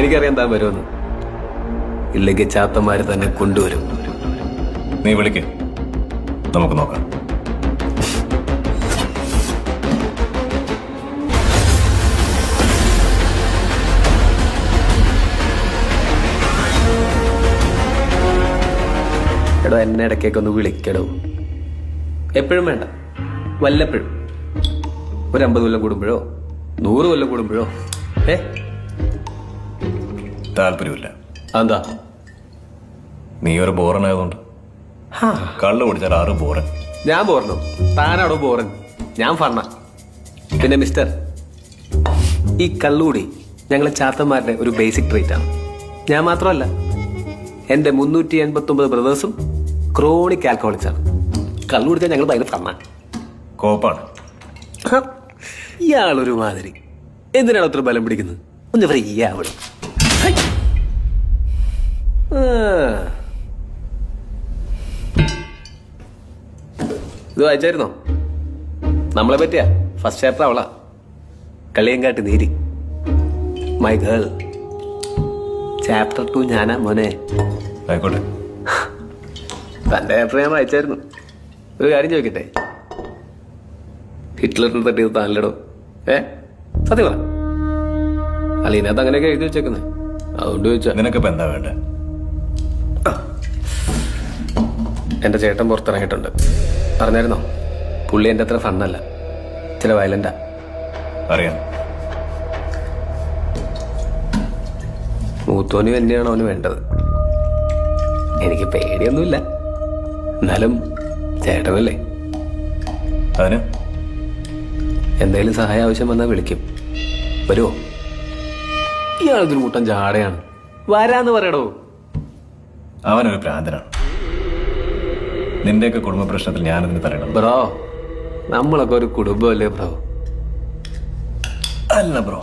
എനിക്കറിയാൻ താൻ വരുമെന്ന്. ഇല്ലെങ്കിൽ ചാത്തന്മാര് തന്നെ കൊണ്ടുവരും. നീ വിളിക്ക്, നമുക്ക് നോക്കാം. എടോ, എന്നെ ഇടയ്ക്കൊന്ന് വിളിക്കടോ. എപ്പോഴും വേണ്ട, വല്ലപ്പോഴും. ഒരു 50 കൊല്ലം കൂടുമ്പോഴോ 100 കൊല്ലം കൂടുമ്പോഴോ. താല്പര്യമില്ല. അതെന്താ? നീ ഒരു ബോറനായതുകൊണ്ട്. കള്ളു കുടിച്ചാൽ 6 ബോറൻ. ഞാൻ ബോറനോ? താനാടോ ബോറൻ? ഞാൻ ഫണ്ണ. പിന്നെ മിസ്റ്റർ, ഈ കള്ളുകൂടി ഞങ്ങളെ ചാത്തന്മാരുടെ ഒരു ബേസിക് ട്രീറ്റ് ആണ്. ഞാൻ മാത്രമല്ല, എന്റെ 389 ബ്രദേഴ്സും ക്രോണിക് ആൽക്കഹോളിക്സ് ആണ്. കള്ളു കുടിച്ചാൽ ഞങ്ങൾ ഭയങ്കര ഫണ്ണ. കോപ്പാണ്. ഇയാളൊരു മാതിരി. എന്തിനാണ് അത്ര ബലം പിടിക്കുന്നത്? ഒന്ന് ഫ്രീ ആവണം. ഇത് വായിച്ചായിരുന്നോ? നമ്മളെ പറ്റിയാ ഫസ്റ്റ് ചാപ്റ്റർ അവളാ. Kaliyankattu Neeri, my girl. Chapter 2 ഞാനാ മോനെ. ആയിക്കോട്ടെ. തന്റെ ചാപ്റ്റർ ഞാൻ വായിച്ചായിരുന്നു. ഒരു കാര്യം ചോദിക്കട്ടെ, ഹിറ്റ്ലറിനെ തട്ടിയത് താനല്ലടോ? സത്യം പറ. അല്ല, ഇതിനകത്ത് അങ്ങനെയൊക്കെ എഴുതി വെച്ചേക്കുന്നത്, അതുകൊണ്ട് ചോദിച്ചാ. നിനക്കിപ്പോ എന്താ വേണ്ടേ? എന്റെ ചേട്ടൻ പുറത്തിറങ്ങിയിട്ടുണ്ട്. പറഞ്ഞായിരുന്നോ? പുള്ളി എന്റെ അത്ര ഫണ്ണല്ല, ചില വയലന്റാ. അറിയാം. മൂത്തോനും എന്നെയാണ് അവന് വേണ്ടത്. എനിക്ക് പേടിയൊന്നുമില്ല, എന്നാലും ചേട്ടനല്ലേ. അതിന് എന്തെങ്കിലും സഹായം ആവശ്യം വന്നാൽ വിളിക്കും. വരുമോ? ഇയാളൊരു കൂട്ടം ജാടയാണ്. വരാന്ന് പറയടോ. അവനൊരു ഭ്രാന്തനാണ്. നിന്റെയൊക്കെ കുടുംബ പ്രശ്നത്തിൽ ഞാനതിന് തരണം. ബ്രോ, നമ്മളൊക്കെ ഒരു കുടുംബമല്ലേ ബ്രോ? അല്ല ബ്രോ,